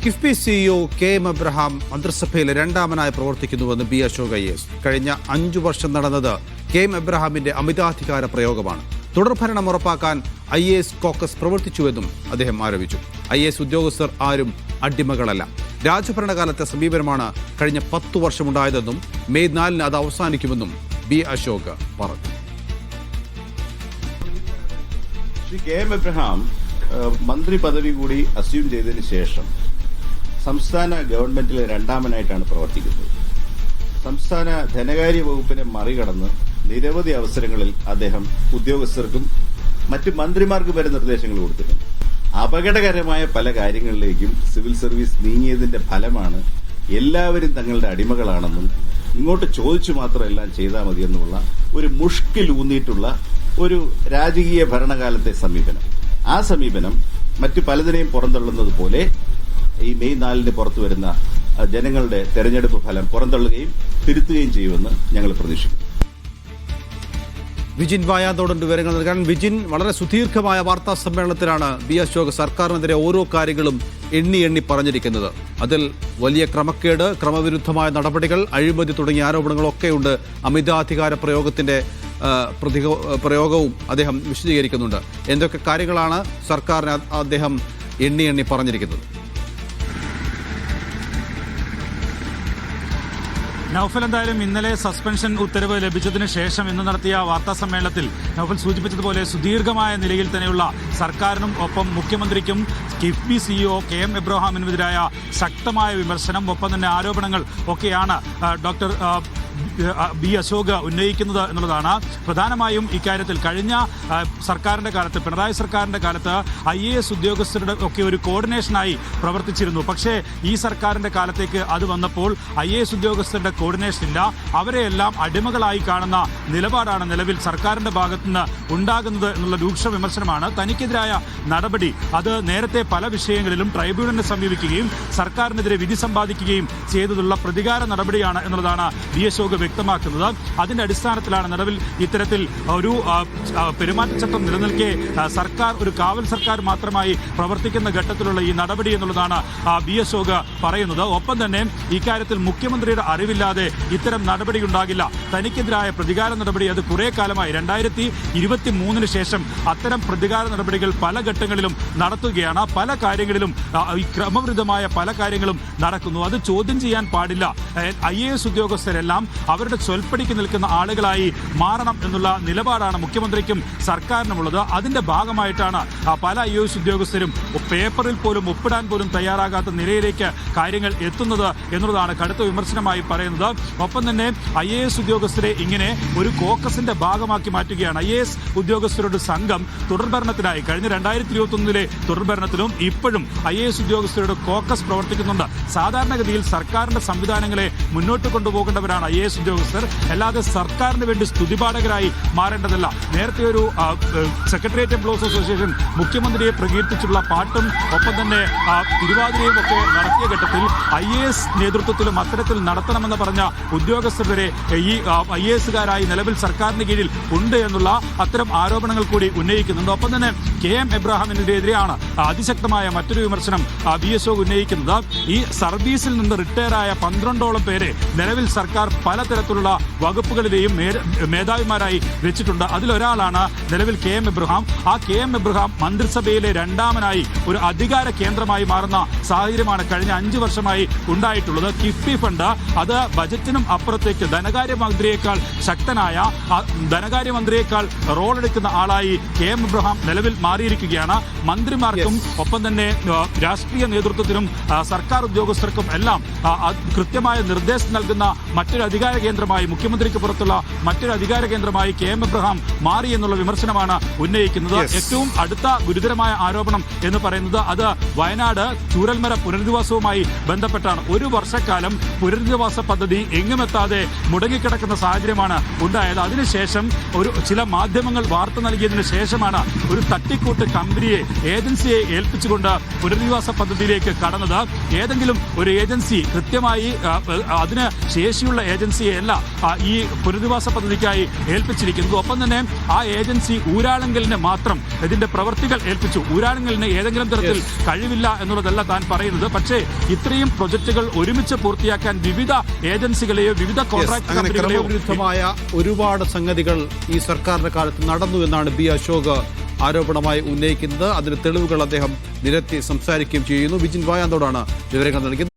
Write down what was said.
KIIFB CEO K M. Abraham മന്ത്രിസഭയിൽ രണ്ടാമനായി പ്രവർത്തിക്കുന്നുവെന്ന് B Ashok IAS. കഴിഞ്ഞ 5 വർഷം നടന്നത് കെ.എം. എബ്രഹാമിന്റെ അമിതാധികാര പ്രയോഗമാണ്. തുടർഭരണം ഉറപ്പാക്കാൻ IAS കോക്കസ് പ്രവർത്തിച്ചുവെന്നും അദ്ദേഹം ആരോപിച്ചു. IAS ഉദ്യോഗസ്ഥർ ആരും അടിമകളല്ല. രാജഭരണകാലത്തെ സമീപനമാണ് കഴിഞ്ഞ 10 വർഷമുണ്ടായതെന്നും മെയ് 4-ന് അത് അവസാനിക്കുമെന്നും ബി അശോക് പറഞ്ഞു. ശ്രീ കെ.എം. എബ്രഹാം മന്ത്രി പദവി കൂടി അസ്യൂം ചെയ്തതിന് ശേഷം സംസ്ഥാന ഗവൺമെന്റിലെ രണ്ടാമനായിട്ടാണ് പ്രവർത്തിക്കുന്നത്. സംസ്ഥാന ധനകാര്യ വകുപ്പിനെ മറികടന്ന് നിരവധി അവസരങ്ങളിൽ അദ്ദേഹം ഉദ്യോഗസ്ഥർക്കും മറ്റ് മന്ത്രിമാർക്കും വരെ നിർദ്ദേശങ്ങൾ കൊടുത്തിട്ടുണ്ട്. അപകടകരമായ പല കാര്യങ്ങളിലേക്കും സിവിൽ സർവീസ് നീങ്ങിയതിന്റെ ഫലമാണ് എല്ലാവരും തങ്ങളുടെ അടിമകളാണെന്നും ഇങ്ങോട്ട് ചോദിച്ചു മാത്രം എല്ലാം ചെയ്താൽ മതിയെന്നുമുള്ള ഒരു മുഷ്കിലൂന്നിയിട്ടുള്ള ഒരു രാജകീയ ഭരണകാലത്തെ സമീപനം. ആ സമീപനം മറ്റു പലതിനെയും പുറന്തള്ളുന്നത് പോലെ ഈ മെയ് 4-ന് പുറത്തു വരുന്ന ജനങ്ങളുടെ തെരഞ്ഞെടുപ്പ് ഫലം പുറന്തള്ളുകയും തിരുത്തുകയും ചെയ്യുമെന്ന് ഞങ്ങൾ പ്രതീക്ഷിക്കുന്നു. വിജിൻ വായാന്തോടുണ്ട് വിവരങ്ങൾ നൽകാൻ. വിജിൻ, വളരെ സുദീർഘമായ വാർത്താ സമ്മേളനത്തിലാണ് ബി അശോക് സർക്കാരിനെതിരെ ഓരോ കാര്യങ്ങളും എണ്ണി പറഞ്ഞിരിക്കുന്നത്. അതിൽ വലിയ ക്രമക്കേട്, ക്രമവിരുദ്ധമായ നടപടികൾ, അഴിമതി തുടങ്ങിയ ആരോപണങ്ങളൊക്കെയുണ്ട്. അമിതാധികാര പ്രയോഗവും അദ്ദേഹം വിശദീകരിക്കുന്നുണ്ട്. എന്തൊക്കെ കാര്യങ്ങളാണ് സർക്കാരിന് അദ്ദേഹം എണ്ണി പറഞ്ഞിരിക്കുന്നത്? നൗഫൽ, എന്തായാലും ഇന്നലെ സസ്പെൻഷൻ ഉത്തരവ് ലഭിച്ചതിന് ശേഷം ഇന്ന് നടത്തിയ വാർത്താ സമ്മേളനത്തിൽ നൗഫൽ സൂചിപ്പിച്ചതുപോലെ സുദീർഘമായ നിലയിൽ തന്നെയുള്ള സർക്കാരിനും ഒപ്പം മുഖ്യമന്ത്രിക്കും കിഫ്ബി സിഇഒ കെ.എം. എബ്രഹാമിനെതിരായ ശക്തമായ വിമർശനം, ഒപ്പം തന്നെ ആരോപണങ്ങൾ ഒക്കെയാണ് ഡോക്ടർ ബി അശോക് ഉന്നയിക്കുന്നത് എന്നുള്ളതാണ്. പ്രധാനമായും ഇക്കാര്യത്തിൽ കഴിഞ്ഞ സർക്കാരിന്റെ കാലത്ത്, പിണറായി സർക്കാരിന്റെ കാലത്ത് IAS ഉദ്യോഗസ്ഥരുടെ ഒക്കെ ഒരു കോർഡിനേഷനായി പ്രവർത്തിച്ചിരുന്നു. പക്ഷേ ഈ സർക്കാരിന്റെ കാലത്തേക്ക് അത് വന്നപ്പോൾ IAS ഉദ്യോഗസ്ഥരുടെ കോർഡിനേഷൻ ഇല്ല. അവരെയെല്ലാം അടിമകളായി കാണുന്ന നിലപാടാണ് നിലവിൽ സർക്കാരിന്റെ ഭാഗത്തുനിന്ന് ഉണ്ടാകുന്നത് എന്നുള്ള രൂക്ഷ വിമർശനമാണ്. തനിക്കെതിരായ നടപടി അത് നേരത്തെ പല വിഷയങ്ങളിലും ട്രൈബ്യൂണലിനെ സമീപിക്കുകയും സർക്കാരിനെതിരെ വിധി സമ്പാദിക്കുകയും ചെയ്തതുള്ള പ്രതികാര നടപടിയാണ് എന്നുള്ളതാണ് ബി അശോക് വ്യക്തമാക്കുന്നത്. അതിന്റെ അടിസ്ഥാനത്തിലാണ് നിലവിൽ ഇത്തരത്തിൽ ഒരു പെരുമാറ്റച്ചട്ടം നിലനിൽക്കെ സർക്കാർ ഒരു കാവൽ സർക്കാർ മാത്രമായി പ്രവർത്തിക്കുന്ന ഘട്ടത്തിലുള്ള ഈ നടപടി എന്നുള്ളതാണ് ബി അശോക് പറയുന്നത്. ഒപ്പം തന്നെ ഇക്കാര്യത്തിൽ മുഖ്യമന്ത്രിയുടെ അറിവില്ലാതെ ഇത്തരം നടപടി ഉണ്ടാകില്ല. തനിക്കെതിരായ പ്രതികാര നടപടി അത് കുറെ കാലമായി 2023-ന് ശേഷം അത്തരം പ്രതികാര നടപടികൾ പല ഘട്ടങ്ങളിലും നടത്തുകയാണ്. പല കാര്യങ്ങളിലും ഈ ക്രമവിരുദ്ധമായ പല കാര്യങ്ങളും നടക്കുന്നു. അത് ചോദ്യം ചെയ്യാൻ പാടില്ല. IAS ഉദ്യോഗസ്ഥരെല്ലാം അവരുടെ ചൊൽപ്പടിക്ക് നിൽക്കുന്ന ആളുകളായി മാറണം എന്നുള്ള നിലപാടാണ് മുഖ്യമന്ത്രിക്കും സർക്കാരിനുമുള്ളത്. അതിന്റെ ഭാഗമായിട്ടാണ് പല IAS ഉദ്യോഗസ്ഥരും പേപ്പറിൽ പോലും ഒപ്പിടാൻ പോലും തയ്യാറാകാത്ത നിലയിലേക്ക് കാര്യങ്ങൾ എത്തുന്നത് എന്നുള്ളതാണ് കടുത്ത വിമർശനമായി പറയുന്നത്. ഒപ്പം തന്നെ IAS ഉദ്യോഗസ്ഥരെ ഇങ്ങനെ ഒരു കോക്കസിന്റെ ഭാഗമാക്കി മാറ്റുകയാണ്. IAS ഉദ്യോഗസ്ഥരുടെ സംഘം തുടർഭരണത്തിനായി കഴിഞ്ഞ 2021-ലെ തുടർഭരണത്തിലും ഇപ്പോഴും IAS ഉദ്യോഗസ്ഥരുടെ കോക്കസ് പ്രവർത്തിക്കുന്നുണ്ട്. സാധാരണഗതിയിൽ സർക്കാരിന്റെ സംവിധാനങ്ങളെ മുന്നോട്ട് കൊണ്ടുപോകേണ്ടവരാണ് IAS ഉദ്യോഗസ്ഥർ, അല്ലാതെ സർക്കാരിന് വേണ്ടി സ്തുതിപാഠകരായി മാറേണ്ടതല്ല. നേരത്തെ ഒരു സെക്രട്ടേറിയറ്റ് എംപ്ലോയീസ് അസോസിയേഷൻ മുഖ്യമന്ത്രിയെ പ്രകീർത്തിച്ചുള്ള പാട്ടും ഒപ്പം തന്നെ തിരുവാതിരയും ഒക്കെ നടത്തിയ ഘട്ടത്തിൽ IAS നേതൃത്വത്തിലും അത്തരത്തിൽ നടത്തണമെന്ന് പറഞ്ഞ ഉദ്യോഗസ്ഥരെ ഈ IASകാരായി നിലവിൽ സർക്കാരിന് കീഴിൽ ഉണ്ട് എന്നുള്ള അത്തരം ആരോപണങ്ങൾ കൂടി ഉന്നയിക്കുന്നുണ്ട്. ഒപ്പം തന്നെ കെ.എം. എബ്രഹാമിനെതിരെയാണ് അതിശക്തമായ മറ്റൊരു വിമർശനം ബി അശോക് ഉന്നയിക്കുന്നത്. ഈ സർവീസിൽ നിന്ന് റിട്ടയറായ 12ഓളം പേരെ നിലവിൽ സർക്കാർ പലതരത്തിലുള്ള വകുപ്പുകളിലെയും മേധാവിമാരായി വെച്ചിട്ടുണ്ട്. അതിലൊരാളാണ് നിലവിൽ കെ.എം. എബ്രഹാം. ആ കെ.എം. എബ്രഹാം മന്ത്രിസഭയിലെ രണ്ടാമനായി ഒരു അധികാര കേന്ദ്രമായി മാറുന്ന സാഹചര്യമാണ് കഴിഞ്ഞ 5 വർഷമായി ഉണ്ടായിട്ടുള്ളത്. കിഫ്ബി ഫണ്ട് അത് ബജറ്റിനും അപ്പുറത്തേക്ക് ധനകാര്യമന്ത്രിയേക്കാൾ ശക്തനായ, ധനകാര്യമന്ത്രിയേക്കാൾ റോളെടുക്കുന്ന ആളായി കെ.എം. എബ്രഹാം നിലവിൽ മാറിയിരിക്കുകയാണ്. മന്ത്രിമാർക്കും ഒപ്പം തന്നെ രാഷ്ട്രീയ നേതൃത്വത്തിനും സർക്കാർ ഉദ്യോഗസ്ഥർക്കും എല്ലാം കൃത്യമായ നിർദ്ദേശം നൽകുന്ന മറ്റൊരു അധികാര കേന്ദ്രമായി, മുഖ്യമന്ത്രിക്ക് പുറത്തുള്ള മറ്റൊരു അധികാര കേന്ദ്രമായി കെ.എം. എബ്രഹാം മാറി എന്നുള്ള വിമർശനമാണ് ഉന്നയിക്കുന്നത്. ഏറ്റവും അടുത്ത ഗുരുതരമായ ആരോപണം എന്ന് പറയുന്നത് അത് വയനാട് ചൂരൽമല പുനരധിവാസവുമായി ബന്ധപ്പെട്ടാണ്. 1 വർഷക്കാലം പുനരധിവാസ പദ്ധതി എങ്ങുമെത്താതെ മുടങ്ങിക്കിടക്കുന്ന സാഹചര്യമാണ് ഉണ്ടായത്. അതിനുശേഷം ചില മാധ്യമങ്ങൾ വാർത്ത നൽകിയതിനു ശേഷമാണ് ഒരു തട്ടിക്കൂട്ട് കമ്പനിയെ, ഏജൻസിയെ ഏൽപ്പിച്ചുകൊണ്ട് പുനരധിവാസ പദ്ധതിയിലേക്ക് കടന്നത്. ഏതെങ്കിലും ഒരു ഏജൻസി കൃത്യമായി അതിന് ശേഷിയുള്ള ഏജൻസി ഏജൻസിയെയല്ല ഈ പുനരധിവാസ പദ്ധതിക്കായി ഏൽപ്പിച്ചിരിക്കുന്നത്. ഒപ്പം തന്നെ ആ ഏജൻസി ഊരാളുങ്കലിന് മാത്രം ഇതിന്റെ പ്രവൃത്തികൾ ഏൽപ്പിച്ചു. ഊരാളുങ്കലിന് ഏതെങ്കിലും തരത്തിൽ കഴിവില്ല എന്നുള്ളതല്ല താൻ പറയുന്നത്. പക്ഷേ ഇത്രയും പ്രൊജക്ടുകൾ ഒരുമിച്ച് പൂർത്തിയാക്കാൻ വിവിധ ഏജൻസികളെയോ വിവിധ കോൺട്രാക്ട് കമ്പനികളെയോ ക്രമവിരുദ്ധമായ ഒരുപാട് സംഗതികൾ ഈ സർക്കാരിന്റെ കാലത്ത് നടന്നു എന്നാണ് ബി അശോക് ആരോപണമായി ഉന്നയിക്കുന്നത്. അതിന് തെളിവുകൾ അദ്ദേഹം നിരത്തി സംസാരിക്കുകയും ചെയ്യുന്നു. വിജിൻ വായാന്തോടാണ് വിവരങ്ങൾ നൽകിയത്.